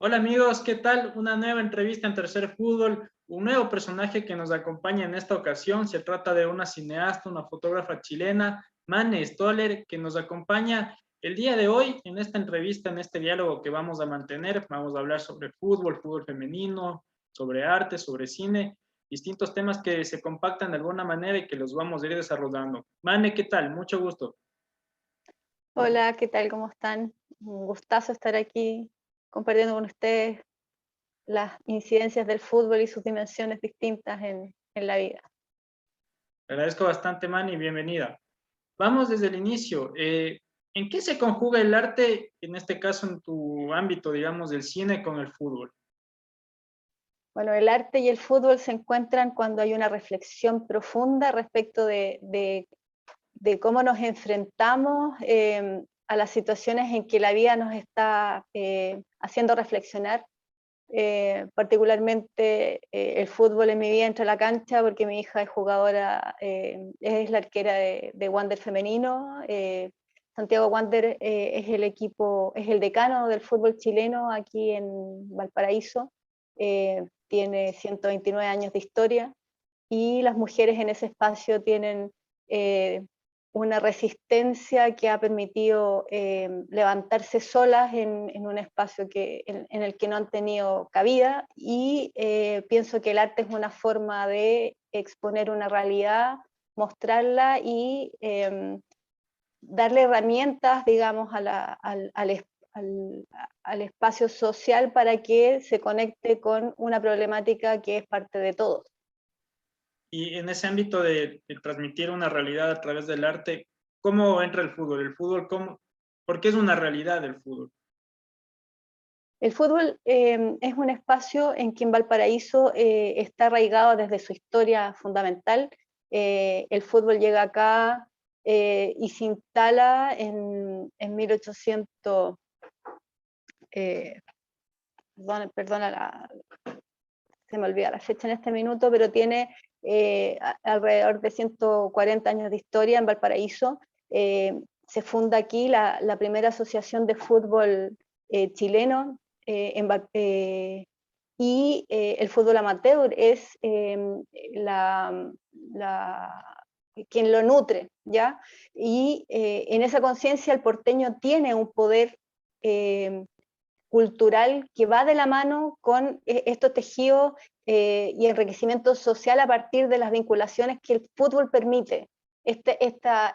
Hola amigos, ¿qué tal? Una nueva entrevista en Tercer Fútbol, un nuevo personaje que nos acompaña en esta ocasión. Se trata de una cineasta, una fotógrafa chilena, Mane Stoller, que nos acompaña el día de hoy en esta entrevista, en este diálogo que vamos a mantener. Vamos a hablar sobre fútbol, fútbol femenino, sobre arte, sobre cine, distintos temas que se compactan de alguna manera y que los vamos a ir desarrollando. Mane, ¿qué tal? Mucho gusto. Hola, ¿qué tal? ¿Cómo están? Un gustazo estar aquí compartiendo con ustedes las incidencias del fútbol y sus dimensiones distintas en la vida. Te agradezco bastante, Mane, y bienvenida. Vamos desde el inicio. ¿En qué se conjuga el arte, en este caso en tu ámbito, digamos, del cine con el fútbol? Bueno, el arte y el fútbol se encuentran cuando hay una reflexión profunda respecto de cómo nos enfrentamos a las situaciones en que la vida nos está haciendo reflexionar. Particularmente el fútbol en mi vida entra a la cancha porque mi hija es jugadora, es la arquera de Wander femenino. Santiago Wander es el equipo, es el decano del fútbol chileno aquí en Valparaíso. Tiene 129 años de historia y las mujeres en ese espacio tienen eh, una resistencia que ha permitido levantarse solas en un espacio en el que no han tenido cabida, y pienso que el arte es una forma de exponer una realidad, mostrarla y darle herramientas, digamos, al espacio social para que se conecte con una problemática que es parte de todos. Y en ese ámbito de transmitir una realidad a través del arte, ¿cómo entra el fútbol? El fútbol, ¿cómo? ¿Por qué es una realidad el fútbol? El fútbol es un espacio en que en Valparaíso está arraigado desde su historia fundamental. El fútbol llega acá y se instala en 1800, perdona se me olvida la fecha en este minuto, pero tiene alrededor de 140 años de historia en Valparaíso. Se funda aquí la primera asociación de fútbol chileno, y el fútbol amateur es la, la, quien lo nutre, ¿ya? Y en esa conciencia el porteño tiene un poder eh, cultural que va de la mano con estos tejidos y enriquecimiento social a partir de las vinculaciones que el fútbol permite. Esta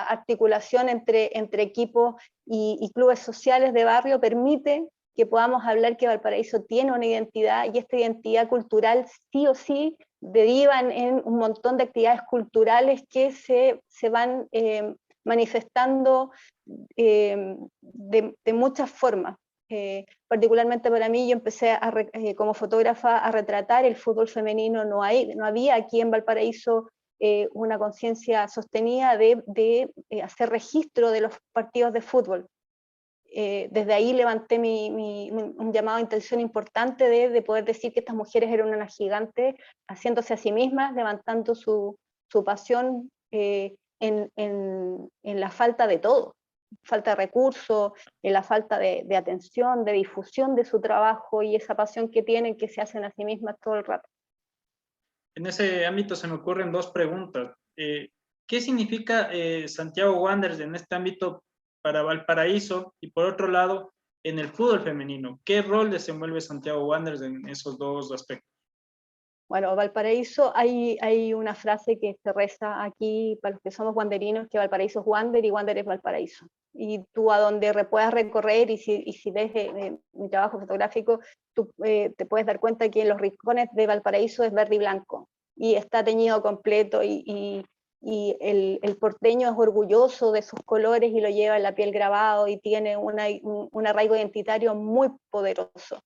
articulación entre equipos y clubes sociales de barrio permite que podamos hablar que Valparaíso tiene una identidad, y esta identidad cultural sí o sí derivan en un montón de actividades culturales que se van manifestando de muchas formas. Particularmente para mí, yo empecé como fotógrafa a retratar el fútbol femenino. No había aquí en Valparaíso una conciencia sostenida de hacer registro de los partidos de fútbol. Desde ahí levanté un llamado de intención importante de poder decir que estas mujeres eran unas gigantes, haciéndose a sí mismas, levantando su pasión en la falta de todo, falta de recursos, en la falta de atención, de difusión de su trabajo y esa pasión que tienen, que se hacen a sí mismas todo el rato. En ese ámbito se me ocurren dos preguntas. ¿Qué significa Santiago Wanderers en este ámbito para Valparaíso? Y por otro lado, en el fútbol femenino, ¿qué rol desenvuelve Santiago Wanderers en esos dos aspectos? Bueno, Valparaíso, hay una frase que se reza aquí para los que somos wanderinos, que Valparaíso es Wander y Wander es Valparaíso. Y tú a donde puedas recorrer, y si ves mi trabajo fotográfico, tú te puedes dar cuenta que en los rincones de Valparaíso es verde y blanco, y está teñido completo, y el porteño es orgulloso de sus colores y lo lleva en la piel grabado, y tiene un arraigo identitario muy poderoso.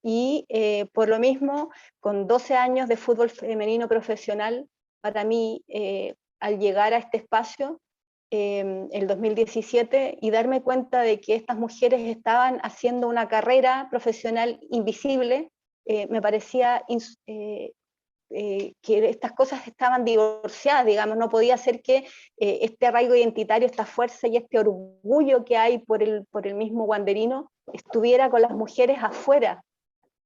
Y por lo mismo, con 12 años de fútbol femenino profesional, para mí, al llegar a este espacio, el 2017, y darme cuenta de que estas mujeres estaban haciendo una carrera profesional invisible, me parecía que estas cosas estaban divorciadas, digamos. No podía ser que este arraigo identitario, esta fuerza y este orgullo que hay por el mismo wanderino, estuviera con las mujeres afuera,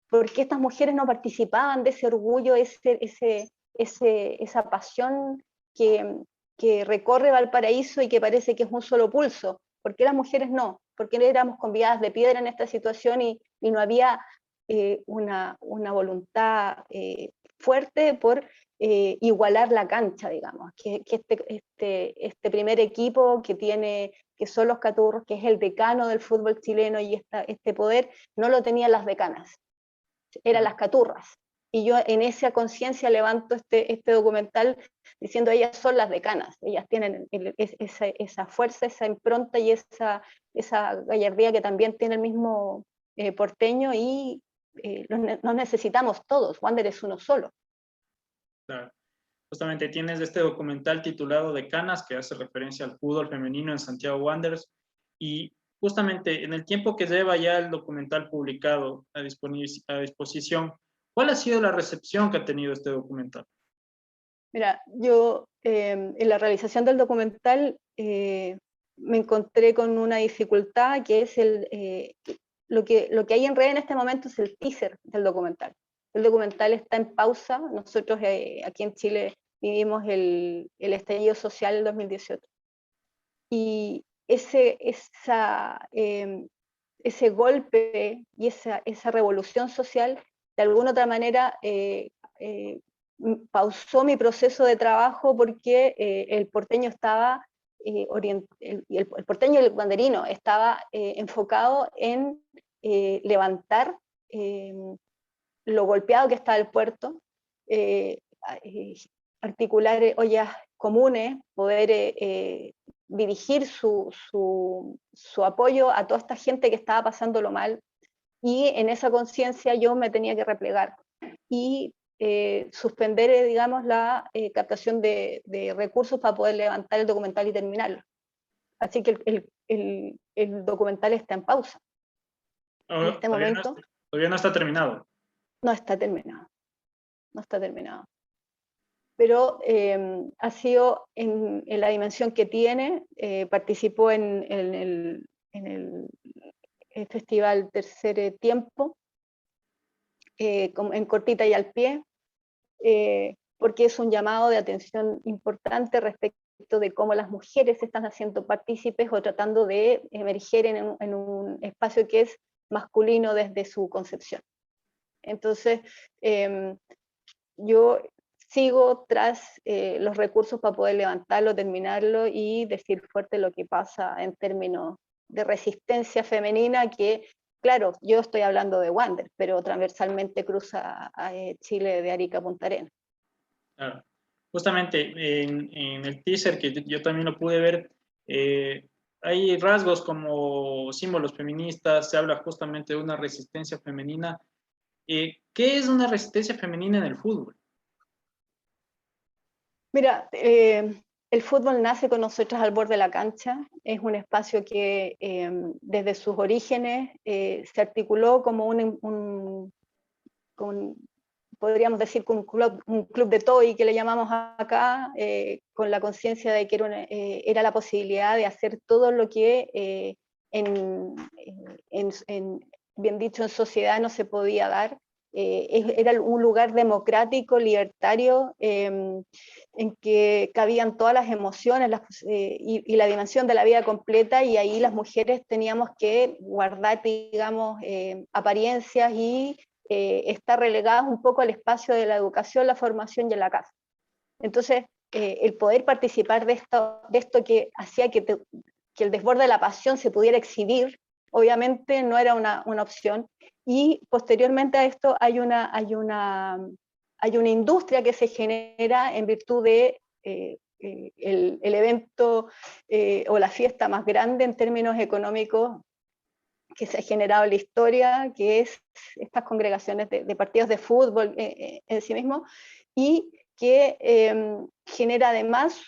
porque estas mujeres no participaban de ese orgullo, esa pasión que recorre Valparaíso y que parece que es un solo pulso. ¿Por qué las mujeres no? ¿Por qué éramos convidadas de piedra en esta situación y no había una voluntad fuerte por igualar la cancha, digamos? Que este primer equipo que son los Caturros, que es el decano del fútbol chileno y este poder, no lo tenían las decanas, eran las Caturras. Y yo en esa conciencia levanto este documental diciendo ellas son las decanas, ellas tienen esa fuerza, esa impronta y esa gallardía que también tiene el mismo porteño, y nos necesitamos todos, Wander es uno solo. Claro. Justamente tienes este documental titulado Decanas, que hace referencia al fútbol femenino en Santiago Wanderers, y justamente en el tiempo que lleva ya el documental publicado a disposición, ¿cuál ha sido la recepción que ha tenido este documental? Mira, yo en la realización del documental me encontré con una dificultad que es lo que hay en red en este momento es el teaser del documental. El documental está en pausa. Nosotros aquí en Chile vivimos el estallido social del 2018. Y ese golpe y esa revolución social, de alguna otra manera, pausó mi proceso de trabajo porque el porteño estaba, el porteño y el wanderino estaba enfocado en levantar lo golpeado que estaba el puerto, articular ollas comunes, poder dirigir su apoyo a toda esta gente que estaba pasándolo mal, y en esa conciencia yo me tenía que replegar y suspender, digamos, la captación de recursos para poder levantar el documental y terminarlo. Así que el documental está en pausa. En este momento todavía no está terminado. No está terminado. No está terminado. Pero ha sido en la dimensión que tiene. Participó en el Festival Tercer Tiempo, en cortita y al pie, porque es un llamado de atención importante respecto de cómo las mujeres se están haciendo partícipes o tratando de emerger en un espacio que es masculino desde su concepción. Entonces, yo sigo tras los recursos para poder levantarlo, terminarlo y decir fuerte lo que pasa en términos de resistencia femenina, que, claro, yo estoy hablando de Wander, pero transversalmente cruza a Chile de Arica a Punta Arenas. Claro. Justamente en el teaser, que yo también lo pude ver, hay rasgos como símbolos feministas, se habla justamente de una resistencia femenina. ¿Qué es una resistencia femenina en el fútbol? Mira, el fútbol nace con nosotras al borde de la cancha. Es un espacio que desde sus orígenes se articuló como podríamos decir, un club de toy que le llamamos acá, con la conciencia de que era la posibilidad de hacer todo lo que bien dicho, en sociedad no se podía dar. Era un lugar democrático, libertario, en que cabían todas las emociones y la dimensión de la vida completa, y ahí las mujeres teníamos que guardar, digamos, apariencias y estar relegadas un poco al espacio de la educación, la formación y en la casa. Entonces, el poder participar de esto que hacía que el desborde de la pasión se pudiera exhibir, obviamente no era una opción. Y posteriormente a esto hay una industria que se genera en virtud de el evento o la fiesta más grande en términos económicos que se ha generado en la historia, que es estas congregaciones de partidos de fútbol en sí mismo, y que genera además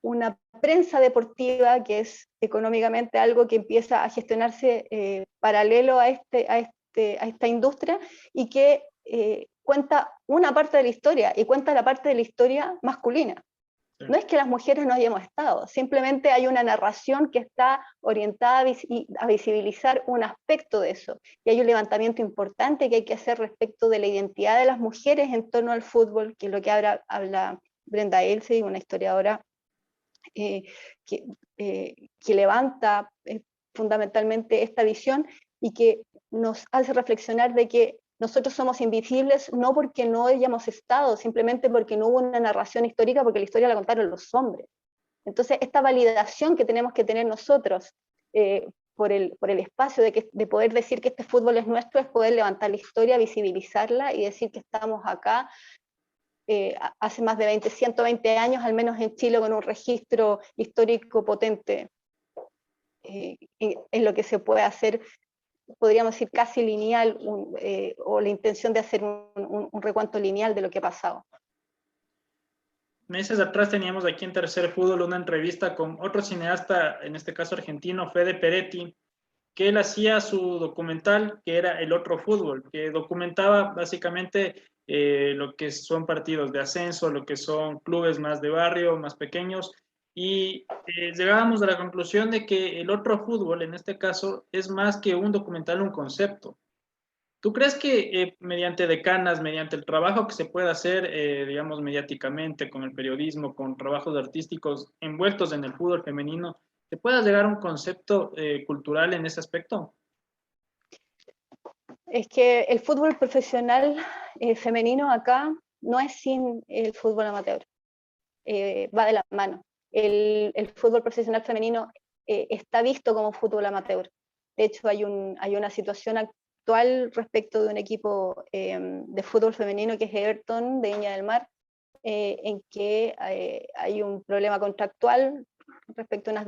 una prensa deportiva que es económicamente algo que empieza a gestionarse paralelo a esta industria, y que cuenta una parte de la historia, y cuenta la parte de la historia masculina. No es que las mujeres no hayamos estado, simplemente hay una narración que está orientada a visibilizar un aspecto de eso. Y hay un levantamiento importante que hay que hacer respecto de la identidad de las mujeres en torno al fútbol, que es lo que habla Brenda Elsey, una historiadora que levanta fundamentalmente esta visión y que nos hace reflexionar de que nosotros somos invisibles no porque no hayamos estado, simplemente porque no hubo una narración histórica, porque la historia la contaron los hombres. Entonces, esta validación que tenemos que tener nosotros por el espacio de poder decir que este fútbol es nuestro, es poder levantar la historia, visibilizarla y decir que estamos acá hace más de 120 años, al menos en Chile, con un registro histórico potente en lo que se puede hacer, podríamos decir casi lineal, o la intención de hacer un recuento lineal de lo que ha pasado. Meses atrás teníamos aquí en Tercer Fútbol una entrevista con otro cineasta, en este caso argentino, Fede Peretti, que él hacía su documental, que era El Otro Fútbol, que documentaba básicamente lo que son partidos de ascenso, lo que son clubes más de barrio, más pequeños, y llegábamos a la conclusión de que el otro fútbol, en este caso, es más que un documental, un concepto. ¿Tú crees que mediante decanas, mediante el trabajo que se puede hacer, digamos, mediáticamente, con el periodismo, con trabajos artísticos envueltos en el fútbol femenino, se pueda llegar a un concepto cultural en ese aspecto? Es que el fútbol profesional femenino acá no es sin el fútbol amateur, va de la mano. El fútbol profesional femenino está visto como fútbol amateur. De hecho, hay una situación actual respecto de un equipo de fútbol femenino que es Everton de Viña del Mar, en que hay un problema contractual respecto a unas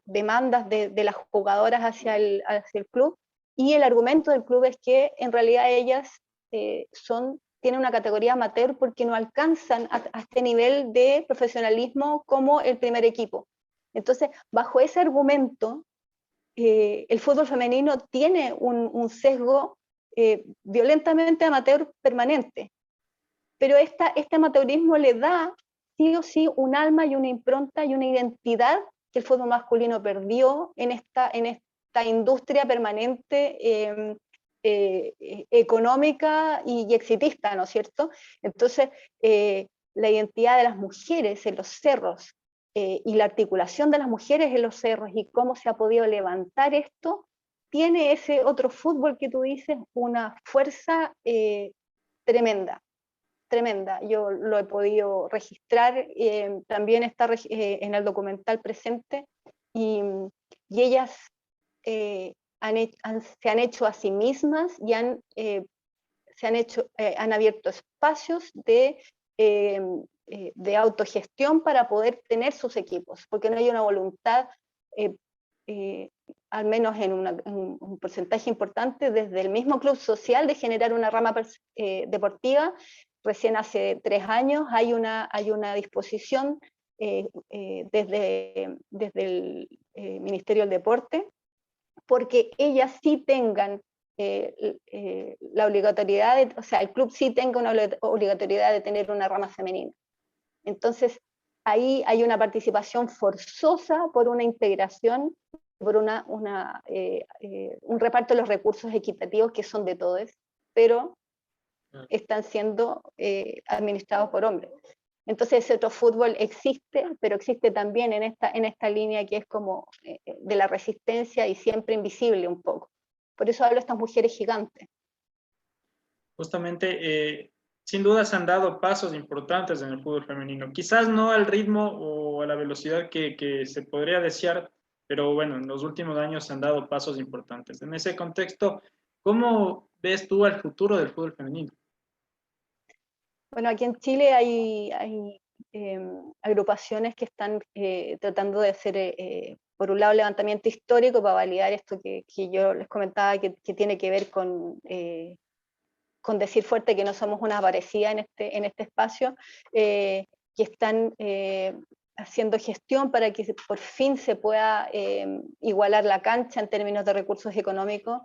demandas de las jugadoras hacia el club, y el argumento del club es que en realidad ellas tienen una categoría amateur porque no alcanzan a este nivel de profesionalismo como el primer equipo. Entonces, bajo ese argumento, el fútbol femenino tiene un sesgo violentamente amateur permanente, pero este amateurismo le da sí o sí un alma y una impronta y una identidad que el fútbol masculino perdió en esta industria permanente económica y exitista, ¿no es cierto? Entonces, la identidad de las mujeres en los cerros y la articulación de las mujeres en los cerros y cómo se ha podido levantar esto, tiene ese otro fútbol que tú dices, una fuerza tremenda. Tremenda, yo lo he podido registrar, también está en el documental presente, y ellas se han hecho a sí mismas y han abierto espacios de autogestión para poder tener sus equipos, porque no hay una voluntad, al menos en un porcentaje importante, desde el mismo club social de generar una rama deportiva. Recién hace 3 años hay una disposición desde el Ministerio del Deporte, porque ellas sí tengan la obligatoriedad, o sea, el club sí tenga una obligatoriedad de tener una rama femenina. Entonces, ahí hay una participación forzosa por una integración, por un reparto de los recursos equitativos que son de todos, pero están siendo administrados por hombres. Entonces ese otro fútbol existe, pero existe también en esta línea que es como de la resistencia y siempre invisible un poco. Por eso hablo de estas mujeres gigantes. Justamente, sin duda se han dado pasos importantes en el fútbol femenino. Quizás no al ritmo o a la velocidad que se podría desear, pero bueno, en los últimos años se han dado pasos importantes. En ese contexto, ¿cómo ves tú el futuro del fútbol femenino? Bueno, aquí en Chile hay agrupaciones que están tratando de hacer, por un lado, levantamiento histórico para validar esto que yo les comentaba, que tiene que ver con decir fuerte que no somos una parecida en este espacio, que están haciendo gestión para que por fin se pueda igualar la cancha en términos de recursos económicos.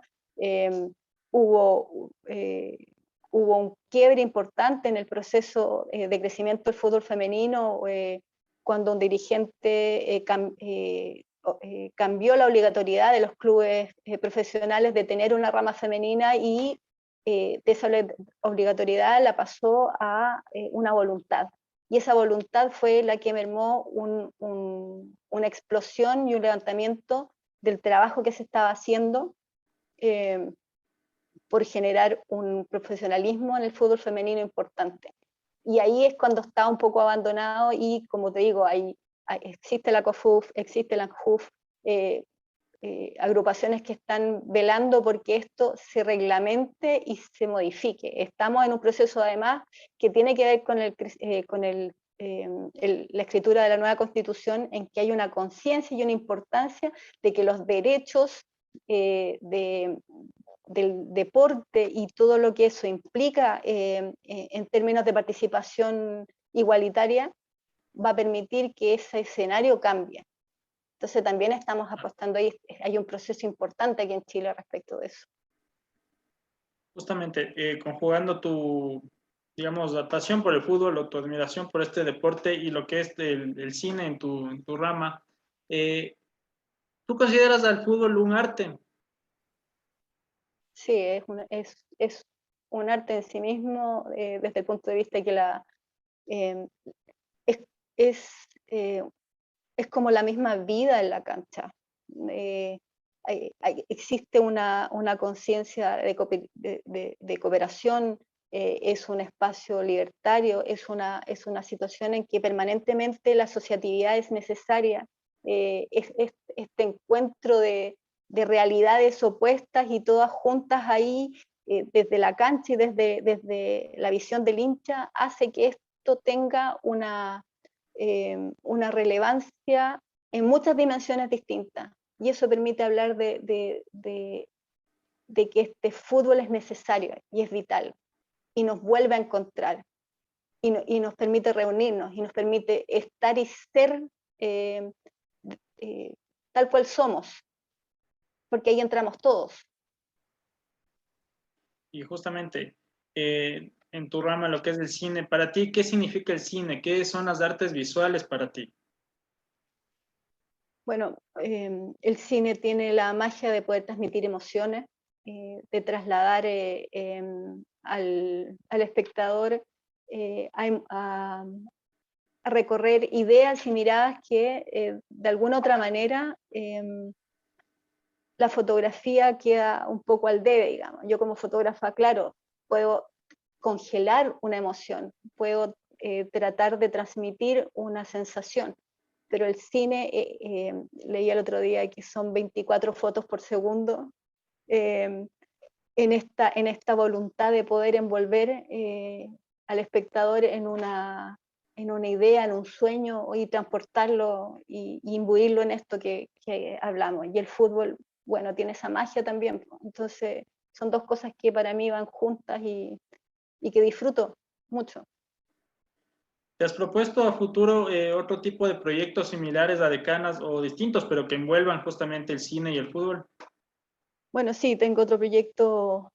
Hubo un quiebre importante en el proceso de crecimiento del fútbol femenino cuando un dirigente cambió la obligatoriedad de los clubes profesionales de tener una rama femenina y de esa obligatoriedad la pasó a una voluntad. Y esa voluntad fue la que mermó una explosión y un levantamiento del trabajo que se estaba haciendo por generar un profesionalismo en el fútbol femenino importante. Y ahí es cuando está un poco abandonado y, como te digo, existe la COFUF, existe la ANJUF, agrupaciones que están velando porque esto se reglamente y se modifique. Estamos en un proceso además que tiene que ver con la escritura de la nueva Constitución, en que hay una conciencia y una importancia de que los derechos del deporte y todo lo que eso implica en términos de participación igualitaria va a permitir que ese escenario cambie. Entonces también estamos apostando ahí, hay un proceso importante aquí en Chile respecto de eso. Justamente, conjugando tu, digamos, la pasión por el fútbol o tu admiración por este deporte y lo que es el cine en tu rama, ¿tú consideras al fútbol un arte? Sí, es un arte en sí mismo, desde el punto de vista de que es, es como la misma vida en la cancha. Existe una conciencia de cooperación, es un espacio libertario, es una situación en que permanentemente la asociatividad es necesaria, este encuentro de realidades opuestas y todas juntas ahí, desde la cancha y desde la visión del hincha, hace que esto tenga una relevancia en muchas dimensiones distintas. Y eso permite hablar de que este fútbol es necesario y es vital, y nos vuelve a encontrar, y nos permite reunirnos, y nos permite estar y ser tal cual somos, porque ahí entramos todos. Y justamente, en tu rama, lo que es el cine, para ti, ¿qué significa el cine? ¿Qué son las artes visuales para ti? Bueno, el cine tiene la magia de poder transmitir emociones, de trasladar al espectador a recorrer ideas y miradas que de alguna otra manera la fotografía queda un poco al debe, digamos. Yo como fotógrafa, claro, puedo congelar una emoción, puedo tratar de transmitir una sensación, pero el cine, leí el otro día que son 24 fotos por segundo, en esta voluntad de poder envolver al espectador en una idea, en un sueño, y transportarlo y imbuirlo en esto que hablamos. Y el fútbol, bueno, tiene esa magia también. Entonces, son dos cosas que para mí van juntas y que disfruto mucho. ¿Te has propuesto a futuro otro tipo de proyectos similares a Decanas o distintos, pero que envuelvan justamente el cine y el fútbol? Bueno, sí, tengo otro proyecto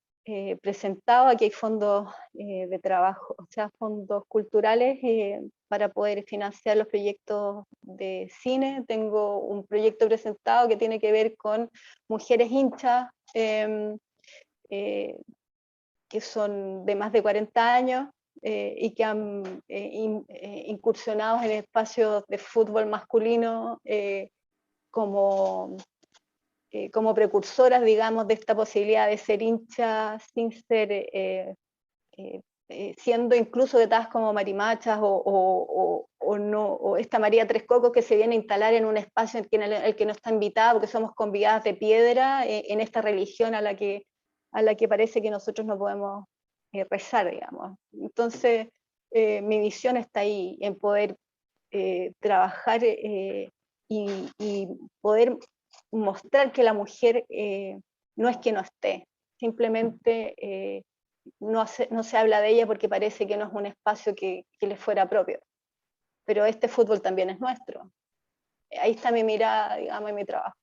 presentado. Aquí hay fondos de trabajo, o sea, fondos culturales para poder financiar los proyectos de cine. Tengo un proyecto presentado que tiene que ver con mujeres hinchas que son de más de 40 años y que han incursionado en espacios de fútbol masculino como precursoras, digamos, de esta posibilidad de ser hinchas sin ser, siendo incluso tratadas como marimachas o no, o esta María Tres Cocos que se viene a instalar en un espacio en el que no está invitada porque somos convidadas de piedra en esta religión a la que parece que nosotros no podemos rezar, digamos. Entonces, mi visión está ahí, en poder trabajar y poder mostrar que la mujer no es que no esté, simplemente no se habla de ella porque parece que no es un espacio que le fuera propio. Pero este fútbol también es nuestro. Ahí está mi mirada, digamos, y mi trabajo.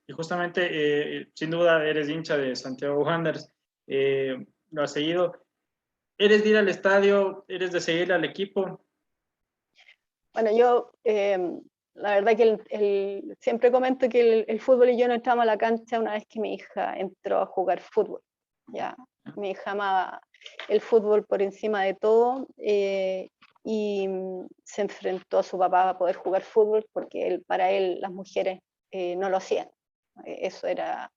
Y justamente, sin duda, eres hincha de Santiago Wanderers, lo has seguido. ¿Eres de ir al estadio? ¿Eres de seguir al equipo? Bueno, yo la verdad que siempre comento que el fútbol y yo no entramos a la cancha una vez que mi hija entró a jugar fútbol. Ya, mi hija amaba el fútbol por encima de todo y se enfrentó a su papá a poder jugar fútbol porque para él las mujeres no lo hacían. Eso era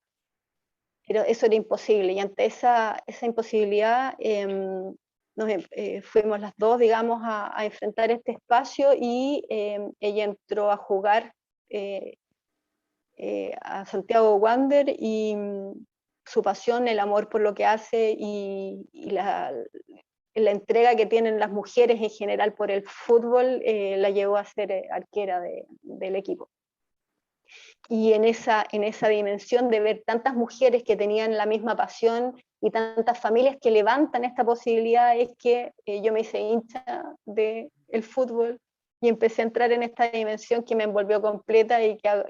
imposible y ante esa imposibilidad fuimos las dos, digamos, a enfrentar este espacio y ella entró a jugar a Santiago Wander y su pasión, el amor por lo que hace y la entrega que tienen las mujeres en general por el fútbol la llevó a ser arquera del equipo. Y en esa dimensión de ver tantas mujeres que tenían la misma pasión y tantas familias que levantan esta posibilidad es que yo me hice hincha del fútbol y empecé a entrar en esta dimensión que me envolvió completa y que ha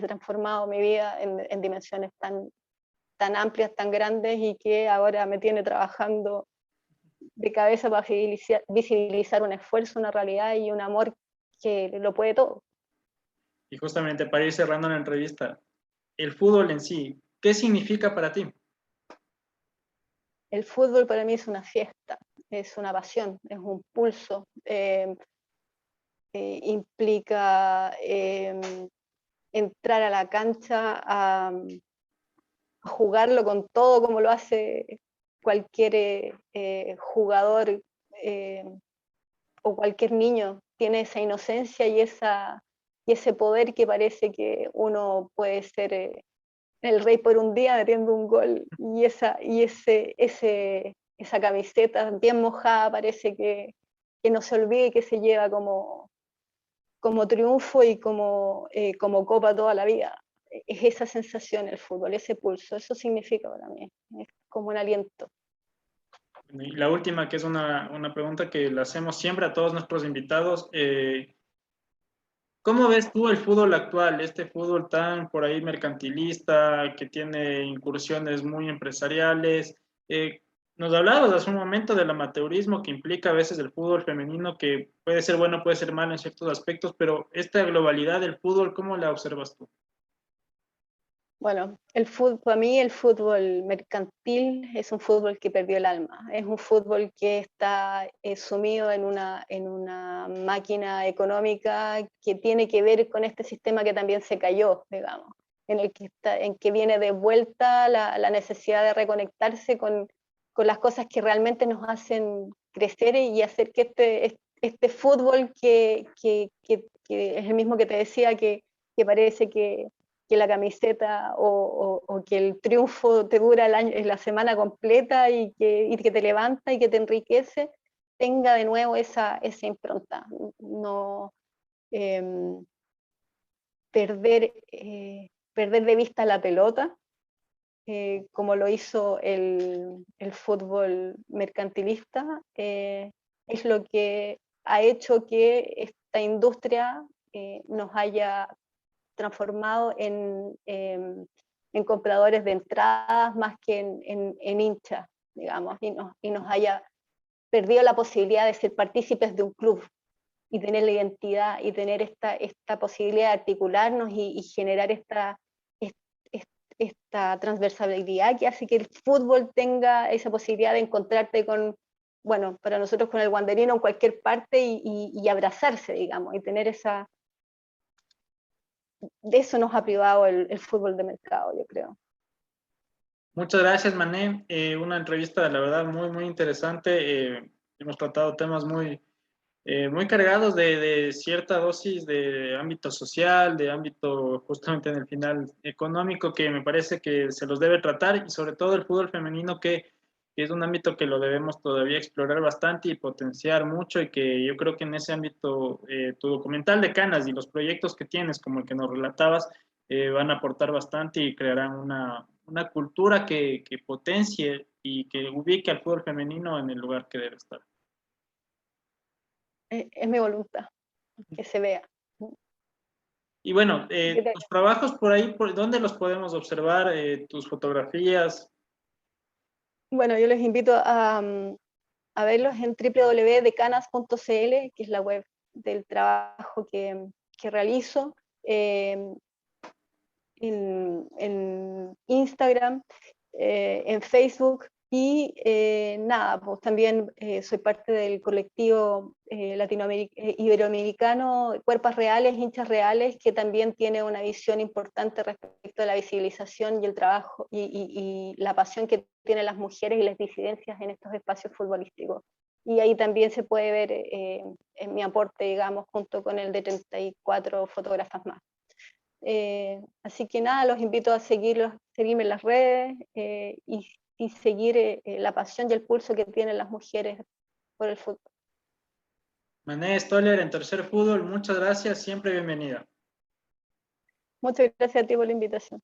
transformado mi vida en dimensiones tan amplias, tan grandes y que ahora me tiene trabajando de cabeza para visibilizar un esfuerzo, una realidad y un amor que lo puede todo. Y justamente para ir cerrando la entrevista, el fútbol en sí, ¿qué significa para ti? El fútbol para mí es una fiesta, es una pasión, es un pulso. Implica entrar a la cancha a jugarlo con todo como lo hace cualquier jugador o cualquier niño. Tiene esa inocencia y ese poder que parece que uno puede ser el rey por un día metiendo un gol y esa camiseta bien mojada parece que no se olvide que se lleva como triunfo y como copa toda la vida. Es esa sensación el fútbol, ese pulso, eso significa para mí, es como un aliento. Y la última, que es una pregunta que le hacemos siempre a todos nuestros invitados, ¿cómo ves tú el fútbol actual, este fútbol tan por ahí mercantilista, que tiene incursiones muy empresariales? Nos hablabas hace un momento del amateurismo que implica a veces el fútbol femenino, que puede ser bueno, puede ser malo en ciertos aspectos, pero esta globalidad del fútbol, ¿cómo la observas tú? Bueno, para mí el fútbol mercantil es un fútbol que perdió el alma, es un fútbol que está sumido en una máquina económica que tiene que ver con este sistema que también se cayó, digamos, en que viene de vuelta la necesidad de reconectarse con las cosas que realmente nos hacen crecer y hacer que este fútbol que es el mismo que te decía, que parece que la camiseta o que el triunfo te dura la semana completa y que te levanta y que te enriquece, tenga de nuevo esa impronta. No perder de vista la pelota, como lo hizo el fútbol mercantilista, es lo que ha hecho que esta industria nos haya transformado en compradores de entradas más que en hinchas, digamos, y nos haya perdido la posibilidad de ser partícipes de un club y tener la identidad y tener esta posibilidad de articularnos y generar esta transversalidad que hace que el fútbol tenga esa posibilidad de encontrarte con, bueno, para nosotros con el wanderino en cualquier parte y abrazarse, digamos, y tener de eso nos ha privado el fútbol de mercado, yo creo. Muchas gracias, Mané. Una entrevista, la verdad, muy, muy interesante. Hemos tratado temas muy cargados de cierta dosis de ámbito social, de ámbito justamente en el final económico, que me parece que se los debe tratar, y sobre todo el fútbol femenino, que es un ámbito que lo debemos todavía explorar bastante y potenciar mucho, y que yo creo que en ese ámbito tu documental de Canas y los proyectos que tienes, como el que nos relatabas, van a aportar bastante y crearán una cultura que potencie y que ubique al fútbol femenino en el lugar que debe estar. Es mi voluntad, que se vea. Y bueno, tus trabajos por ahí, ¿por dónde los podemos observar? Tus fotografías. Bueno, yo les invito a verlos en www.decanas.cl, que es la web del trabajo que realizo en Instagram, en Facebook, y nada, pues también soy parte del colectivo iberoamericano Cuerpos Reales, Hinchas Reales, que también tiene una visión importante respecto a la visibilización y el trabajo y la pasión que tienen las mujeres y las disidencias en estos espacios futbolísticos. Y ahí también se puede ver en mi aporte, digamos, junto con el de 34 fotógrafas más. Así que nada, los invito a seguirme en las redes y seguir la pasión y el pulso que tienen las mujeres por el fútbol. Mané Stoller en Tercer Fútbol, muchas gracias, siempre bienvenida. Muchas gracias a ti por la invitación.